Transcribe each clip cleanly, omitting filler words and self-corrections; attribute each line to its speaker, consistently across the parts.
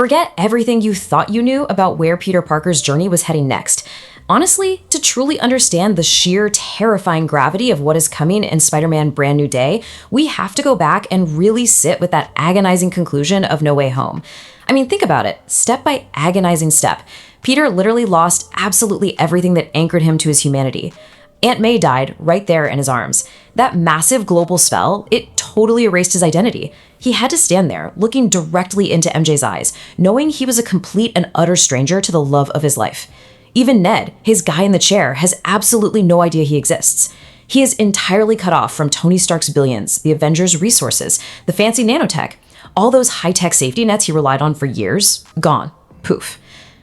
Speaker 1: Forget everything you thought you knew about where Peter Parker's journey was heading next. Honestly, to truly understand the sheer terrifying gravity of what is coming in Spider-Man Brand New Day, we have to go back and really sit with that agonizing conclusion of No Way Home. I mean, think about it, step by agonizing step. Peter literally lost absolutely everything that anchored him to his humanity. Aunt May died right there in his arms. That massive global spell, it totally erased his identity. He had to stand there, looking directly into MJ's eyes, knowing he was a complete and utter stranger to the love of his life. Even Ned, his guy in the chair, has absolutely no idea he exists. He is entirely cut off from Tony Stark's billions, the Avengers' resources, the fancy nanotech. All those high-tech safety nets he relied on for years, gone. Poof.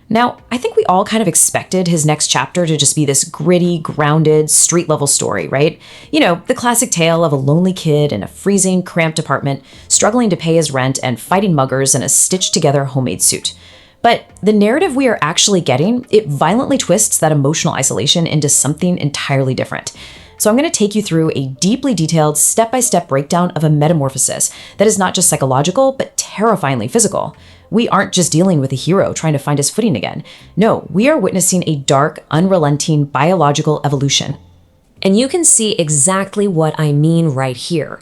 Speaker 1: Now, I think we all kind of expected his next chapter to just be this gritty, grounded, street-level story, right? You know, the classic tale of a lonely kid in a freezing, cramped apartment, struggling to pay his rent and fighting muggers in a stitched-together homemade suit. But the narrative we are actually getting, it violently twists that emotional isolation into something entirely different. So I'm going to take you through a deeply detailed, step-by-step breakdown of a metamorphosis that is not just psychological, but terrifyingly physical. We aren't just dealing with a hero trying to find his footing again. No, we are witnessing a dark, unrelenting biological evolution. And you can see exactly what I mean right here.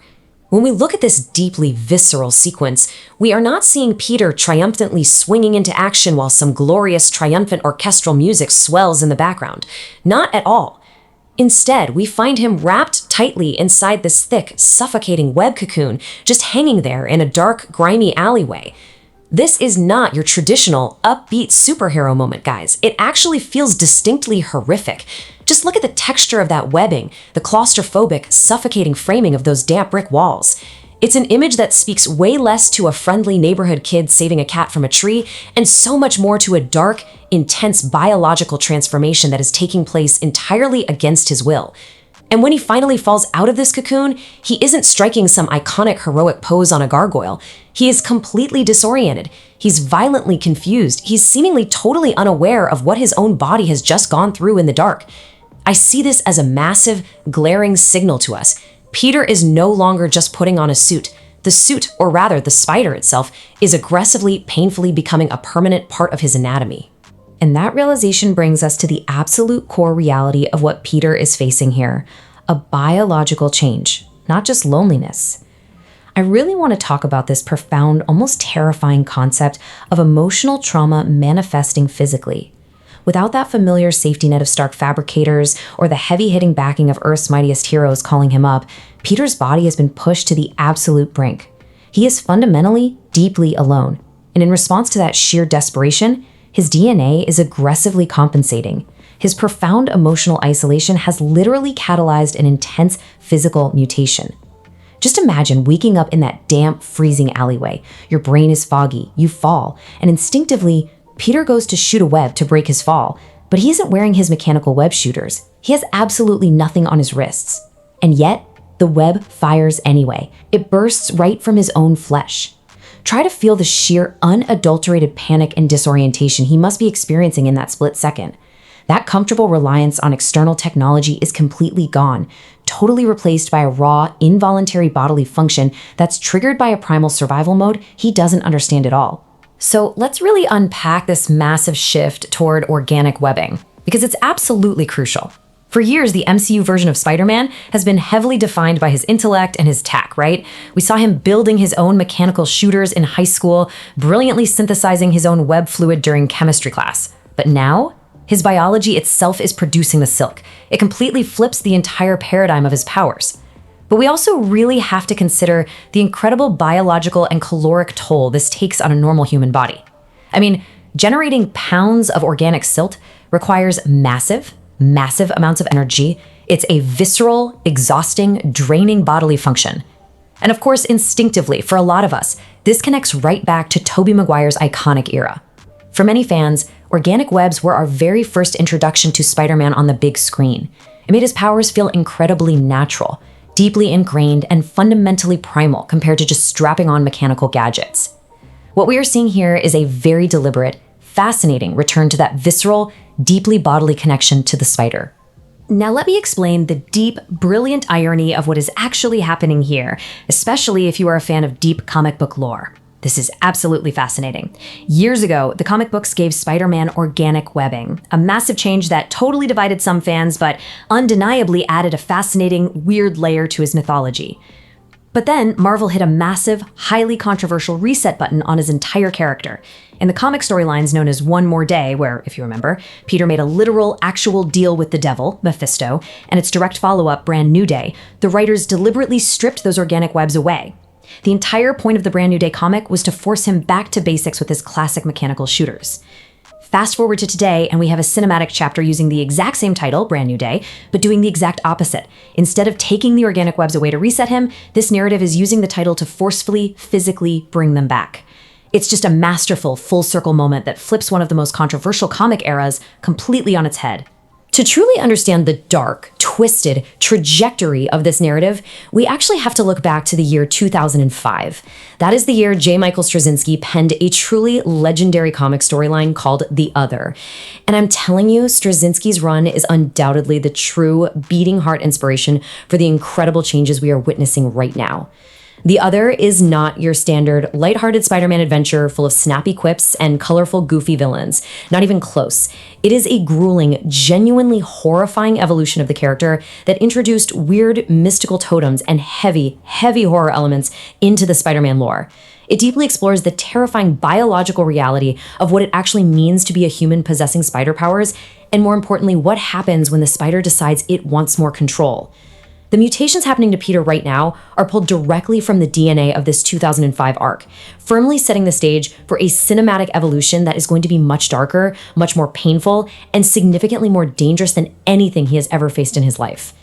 Speaker 1: When we look at this deeply visceral sequence, we are not seeing Peter triumphantly swinging into action while some glorious, triumphant orchestral music swells in the background. Not at all. Instead, we find him wrapped tightly inside this thick, suffocating web cocoon, just hanging there in a dark, grimy alleyway. This is not your traditional, upbeat superhero moment, guys. It actually feels distinctly horrific. Just look at the texture of that webbing, the claustrophobic, suffocating framing of those damp brick walls. It's an image that speaks way less to a friendly neighborhood kid saving a cat from a tree, and so much more to a dark, intense biological transformation that is taking place entirely against his will. And when he finally falls out of this cocoon, he isn't striking some iconic heroic pose on a gargoyle. He is completely disoriented. He's violently confused. He's seemingly totally unaware of what his own body has just gone through in the dark. I see this as a massive, glaring signal to us. Peter is no longer just putting on a suit. The suit, or rather the spider itself, is aggressively, painfully becoming a permanent part of his anatomy. And that realization brings us to the absolute core reality of what Peter is facing here, a biological change, not just loneliness. I really want to talk about this profound, almost terrifying concept of emotional trauma manifesting physically. Without that familiar safety net of Stark fabricators or the heavy-hitting backing of Earth's mightiest heroes calling him up, Peter's body has been pushed to the absolute brink. He is fundamentally, deeply alone. And in response to that sheer desperation, his DNA is aggressively compensating. His profound emotional isolation has literally catalyzed an intense physical mutation. Just imagine waking up in that damp, freezing alleyway. Your brain is foggy, you fall, and instinctively, Peter goes to shoot a web to break his fall, but he isn't wearing his mechanical web shooters. He has absolutely nothing on his wrists. And yet, the web fires anyway. It bursts right from his own flesh. Try to feel the sheer, unadulterated panic and disorientation he must be experiencing in that split second. That comfortable reliance on external technology is completely gone, totally replaced by a raw, involuntary bodily function that's triggered by a primal survival mode he doesn't understand at all. So let's really unpack this massive shift toward organic webbing, because it's absolutely crucial. For years, the MCU version of Spider-Man has been heavily defined by his intellect and his tech, right? We saw him building his own mechanical shooters in high school, brilliantly synthesizing his own web fluid during chemistry class. But now, his biology itself is producing the silk. It completely flips the entire paradigm of his powers. But we also really have to consider the incredible biological and caloric toll this takes on a normal human body. I mean, generating pounds of organic silt requires massive amounts of energy. It's a visceral, exhausting, draining bodily function. And of course, instinctively, for a lot of us, this connects right back to Tobey Maguire's iconic era. For many fans, organic webs were our very first introduction to Spider-Man on the big screen. It made his powers feel incredibly natural, deeply ingrained, and fundamentally primal compared to just strapping on mechanical gadgets. What we are seeing here is a very deliberate, fascinating return to that visceral, deeply bodily connection to the spider. Now let me explain the deep, brilliant irony of what is actually happening here, especially if you are a fan of deep comic book lore. This is absolutely fascinating. Years ago, the comic books gave Spider-Man organic webbing, a massive change that totally divided some fans, but undeniably added a fascinating, weird layer to his mythology. But then, Marvel hit a massive, highly controversial reset button on his entire character. In the comic storylines known as One More Day, where, if you remember, Peter made a literal, actual deal with the devil, Mephisto, and its direct follow-up, Brand New Day, the writers deliberately stripped those organic webs away. The entire point of the Brand New Day comic was to force him back to basics with his classic mechanical shooters. Fast forward to today, and we have a cinematic chapter using the exact same title, Brand New Day, but doing the exact opposite. Instead of taking the organic webs away to reset him, this narrative is using the title to forcefully, physically bring them back. It's just a masterful, full-circle moment that flips one of the most controversial comic eras completely on its head. To truly understand the dark, twisted trajectory of this narrative, we actually have to look back to the year 2005. That is the year J. Michael Straczynski penned a truly legendary comic storyline called The Other. And I'm telling you, Straczynski's run is undoubtedly the true beating heart inspiration for the incredible changes we are witnessing right now. The Other is not your standard lighthearted Spider-Man adventure full of snappy quips and colorful, goofy villains. Not even close. It is a grueling, genuinely horrifying evolution of the character that introduced weird, mystical totems and heavy, heavy horror elements into the Spider-Man lore. It deeply explores the terrifying biological reality of what it actually means to be a human possessing spider powers, and more importantly, what happens when the spider decides it wants more control. The mutations happening to Peter right now are pulled directly from the DNA of this 2005 arc, firmly setting the stage for a cinematic evolution that is going to be much darker, much more painful, and significantly more dangerous than anything he has ever faced in his life.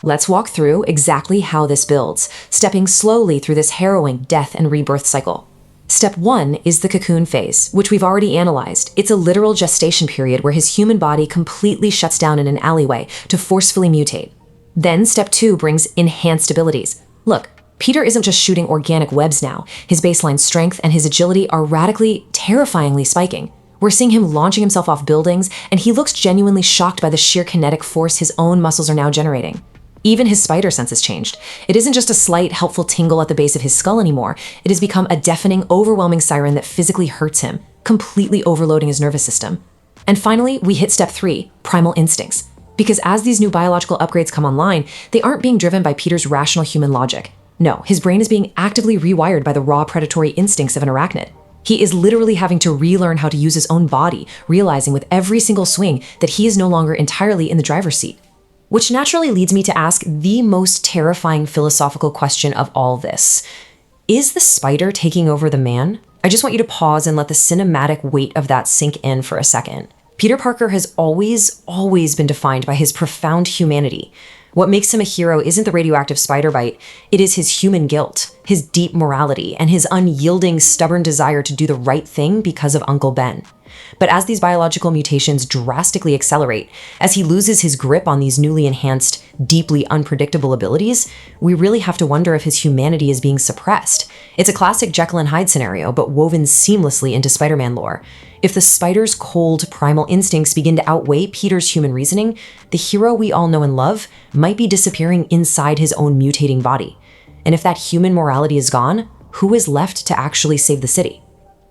Speaker 1: Let's walk through exactly how this builds, stepping slowly through this harrowing death and rebirth cycle. Step 1 is the cocoon phase, which we've already analyzed. It's a literal gestation period where his human body completely shuts down in an alleyway to forcefully mutate. Then step 2 brings enhanced abilities. Look, Peter isn't just shooting organic webs now. His baseline strength and his agility are radically, terrifyingly spiking. We're seeing him launching himself off buildings, and he looks genuinely shocked by the sheer kinetic force his own muscles are now generating. Even his spider sense has changed. It isn't just a slight, helpful tingle at the base of his skull anymore. It has become a deafening, overwhelming siren that physically hurts him, completely overloading his nervous system. And finally, we hit step 3, primal instincts. Because as these new biological upgrades come online, they aren't being driven by Peter's rational human logic. No, his brain is being actively rewired by the raw predatory instincts of an arachnid. He is literally having to relearn how to use his own body, realizing with every single swing that he is no longer entirely in the driver's seat. Which naturally leads me to ask the most terrifying philosophical question of all this. Is the spider taking over the man? I just want you to pause and let the cinematic weight of that sink in for a second. Peter Parker has always been defined by his profound humanity. What makes him a hero isn't the radioactive spider bite, it is his human guilt, his deep morality, and his unyielding, stubborn desire to do the right thing because of Uncle Ben. But as these biological mutations drastically accelerate, as he loses his grip on these newly enhanced, deeply unpredictable abilities, we really have to wonder if his humanity is being suppressed. It's a classic Jekyll and Hyde scenario, but woven seamlessly into Spider-Man lore. If the spider's cold, primal instincts begin to outweigh Peter's human reasoning, the hero we all know and love might be disappearing inside his own mutating body. And if that human morality is gone, who is left to actually save the city?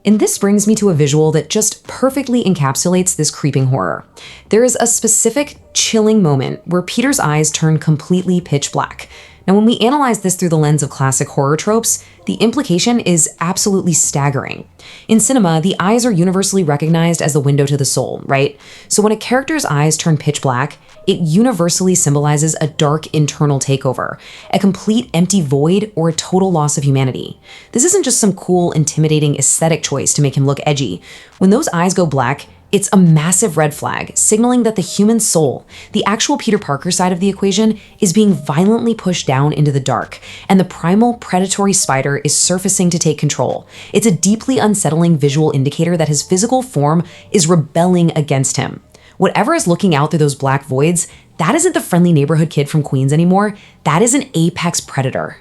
Speaker 1: And this brings me to a visual that just perfectly encapsulates this creeping horror. There is a specific, chilling moment where Peter's eyes turn completely pitch black. Now, when we analyze this through the lens of classic horror tropes, the implication is absolutely staggering. In cinema, the eyes are universally recognized as the window to the soul, right? So when a character's eyes turn pitch black, it universally symbolizes a dark internal takeover, a complete empty void, or a total loss of humanity. This isn't just some cool, intimidating aesthetic choice to make him look edgy. When those eyes go black, it's a massive red flag, signaling that the human soul, the actual Peter Parker side of the equation, is being violently pushed down into the dark, and the primal predatory spider is surfacing to take control. It's a deeply unsettling visual indicator that his physical form is rebelling against him. Whatever is looking out through those black voids, that isn't the friendly neighborhood kid from Queens anymore. That is an apex predator.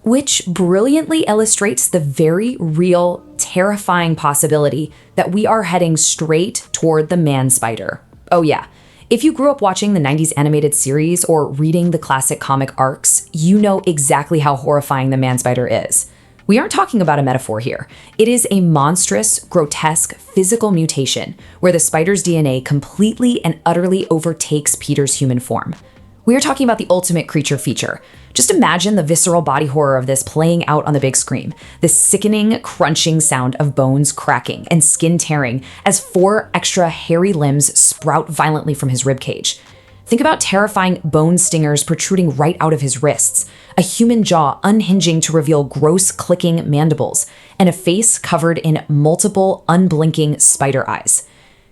Speaker 1: Which brilliantly illustrates the very real, terrifying possibility that we are heading straight toward the man spider. Oh yeah, if you grew up watching the 90s animated series or reading the classic comic arcs, you know exactly how horrifying the man spider is. We aren't talking about a metaphor here. It is a monstrous, grotesque, physical mutation where the spider's DNA completely and utterly overtakes Peter's human form. We are talking about the ultimate creature feature. Just imagine the visceral body horror of this playing out on the big screen. The sickening, crunching sound of bones cracking and skin tearing as 4 extra hairy limbs sprout violently from his ribcage. Think about terrifying bone stingers protruding right out of his wrists, a human jaw unhinging to reveal gross clicking mandibles, and a face covered in multiple unblinking spider eyes.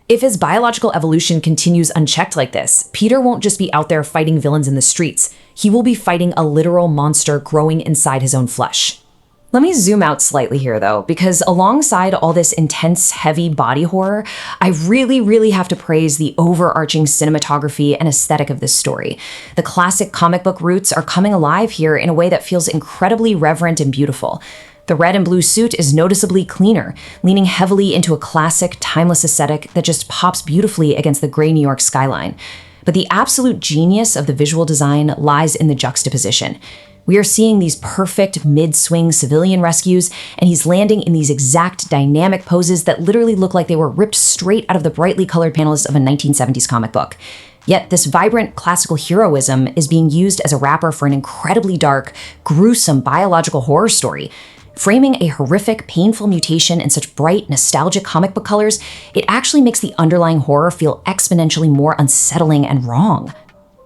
Speaker 1: If his biological evolution continues unchecked like this, Peter won't just be out there fighting villains in the streets. He will be fighting a literal monster growing inside his own flesh. Let me zoom out slightly here though, because alongside all this intense, heavy body horror, I really have to praise the overarching cinematography and aesthetic of this story. The classic comic book roots are coming alive here in a way that feels incredibly reverent and beautiful. The red and blue suit is noticeably cleaner, leaning heavily into a classic, timeless aesthetic that just pops beautifully against the gray New York skyline. But the absolute genius of the visual design lies in the juxtaposition. We are seeing these perfect mid-swing civilian rescues, and he's landing in these exact dynamic poses that literally look like they were ripped straight out of the brightly colored panels of a 1970s comic book. Yet this vibrant classical heroism is being used as a wrapper for an incredibly dark, gruesome biological horror story. Framing a horrific, painful mutation in such bright, nostalgic comic book colors, it actually makes the underlying horror feel exponentially more unsettling and wrong.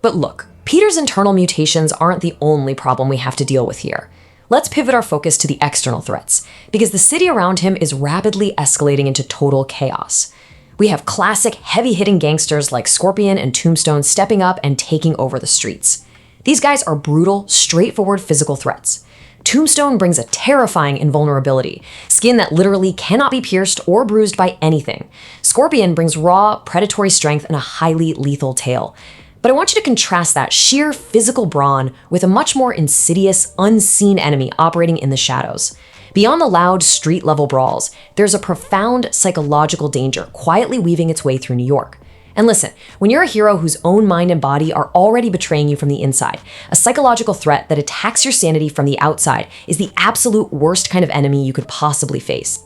Speaker 1: But look, Peter's internal mutations aren't the only problem we have to deal with here. Let's pivot our focus to the external threats, because the city around him is rapidly escalating into total chaos. We have classic, heavy-hitting gangsters like Scorpion and Tombstone stepping up and taking over the streets. These guys are brutal, straightforward physical threats. Tombstone brings a terrifying invulnerability, skin that literally cannot be pierced or bruised by anything. Scorpion brings raw, predatory strength and a highly lethal tail. But I want you to contrast that sheer physical brawn with a much more insidious, unseen enemy operating in the shadows. Beyond the loud street-level brawls, there's a profound psychological danger quietly weaving its way through New York. And listen, when you're a hero whose own mind and body are already betraying you from the inside, a psychological threat that attacks your sanity from the outside is the absolute worst kind of enemy you could possibly face.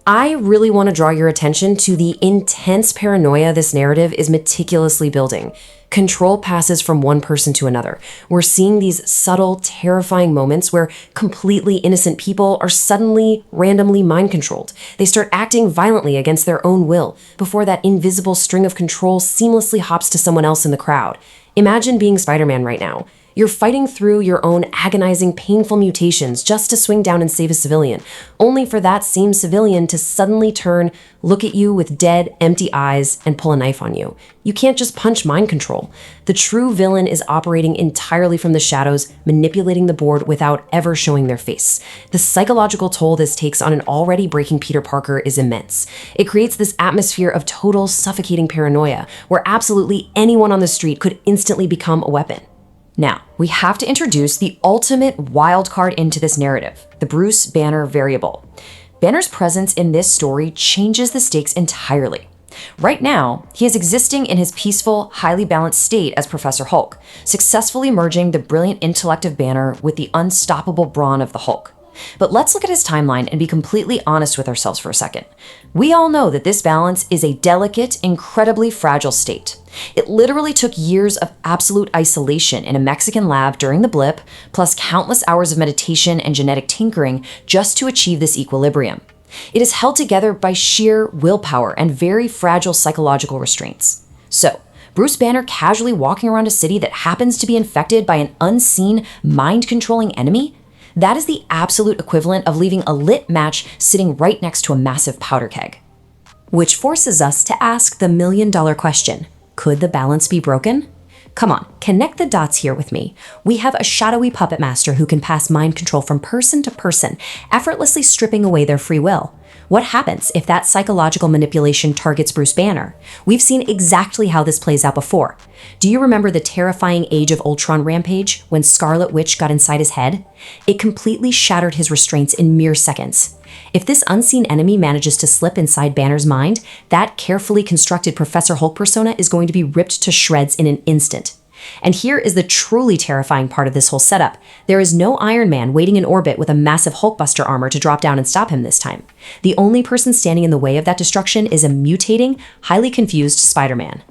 Speaker 1: I really want to draw your attention to the intense paranoia this narrative is meticulously building. Control passes from one person to another. We're seeing these subtle, terrifying moments where completely innocent people are suddenly, randomly mind-controlled. They start acting violently against their own will before that invisible string of control seamlessly hops to someone else in the crowd. Imagine being Spider-Man right now. You're fighting through your own agonizing, painful mutations just to swing down and save a civilian, only for that same civilian to suddenly turn, look at you with dead, empty eyes, and pull a knife on you. You can't just punch mind control. The true villain is operating entirely from the shadows, manipulating the board without ever showing their face. The psychological toll this takes on an already breaking Peter Parker is immense. It creates this atmosphere of total, suffocating paranoia, where absolutely anyone on the street could instantly become a weapon. Now, we have to introduce the ultimate wild card into this narrative, the Bruce Banner variable. Banner's presence in this story changes the stakes entirely. Right now, he is existing in his peaceful, highly balanced state as Professor Hulk, successfully merging the brilliant intellect of Banner with the unstoppable brawn of the Hulk. But let's look at his timeline and be completely honest with ourselves for a second. We all know that this balance is a delicate, incredibly fragile state. It literally took years of absolute isolation in a Mexican lab during the blip, plus countless hours of meditation and genetic tinkering just to achieve this equilibrium. It is held together by sheer willpower and very fragile psychological restraints. So, Bruce Banner casually walking around a city that happens to be infected by an unseen, mind-controlling enemy? That is the absolute equivalent of leaving a lit match sitting right next to a massive powder keg. Which forces us to ask the million-dollar question. Could the balance be broken? Come on, connect the dots here with me. We have a shadowy puppet master who can pass mind control from person to person, effortlessly stripping away their free will. What happens if that psychological manipulation targets Bruce Banner? We've seen exactly how this plays out before. Do you remember the terrifying Age of Ultron rampage when Scarlet Witch got inside his head? It completely shattered his restraints in mere seconds. If this unseen enemy manages to slip inside Banner's mind, that carefully constructed Professor Hulk persona is going to be ripped to shreds in an instant. And here is the truly terrifying part of this whole setup. There is no Iron Man waiting in orbit with a massive Hulkbuster armor to drop down and stop him this time. The only person standing in the way of that destruction is a mutating, highly confused Spider-Man.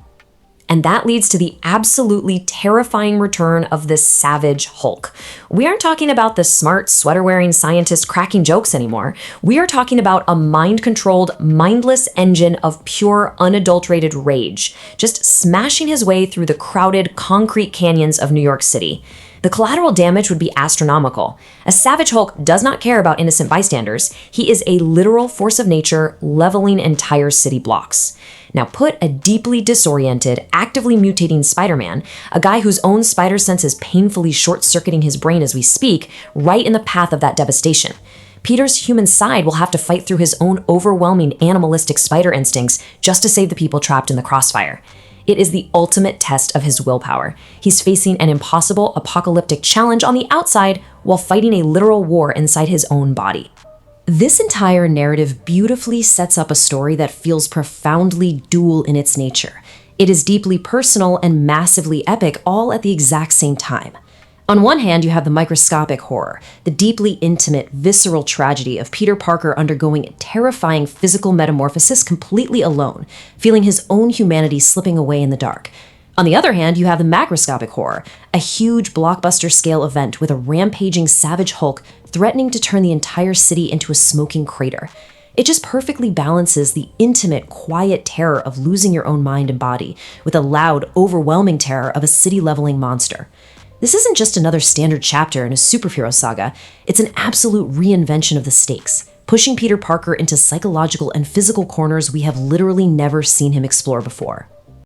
Speaker 1: And that leads to the absolutely terrifying return of the Savage Hulk. We aren't talking about the smart, sweater-wearing scientist cracking jokes anymore. We are talking about a mind-controlled, mindless engine of pure, unadulterated rage, just smashing his way through the crowded, concrete canyons of New York City. The collateral damage would be astronomical. A Savage Hulk does not care about innocent bystanders. He is a literal force of nature, leveling entire city blocks. Now put a deeply disoriented, actively mutating Spider-Man, a guy whose own spider sense is painfully short-circuiting his brain as we speak, right in the path of that devastation. Peter's human side will have to fight through his own overwhelming animalistic spider instincts just to save the people trapped in the crossfire. It is the ultimate test of his willpower. He's facing an impossible apocalyptic challenge on the outside while fighting a literal war inside his own body. This entire narrative beautifully sets up a story that feels profoundly dual in its nature. It is deeply personal and massively epic all at the exact same time. On one hand, you have the microscopic horror, the deeply intimate, visceral tragedy of Peter Parker undergoing a terrifying physical metamorphosis completely alone, feeling his own humanity slipping away in the dark. On the other hand, you have the macroscopic horror, a huge blockbuster-scale event with a rampaging Savage Hulk threatening to turn the entire city into a smoking crater. It just perfectly balances the intimate, quiet terror of losing your own mind and body with the loud, overwhelming terror of a city-leveling monster. This isn't just another standard chapter in a superhero saga, it's an absolute reinvention of the stakes, pushing Peter Parker into psychological and physical corners we have literally never seen him explore before.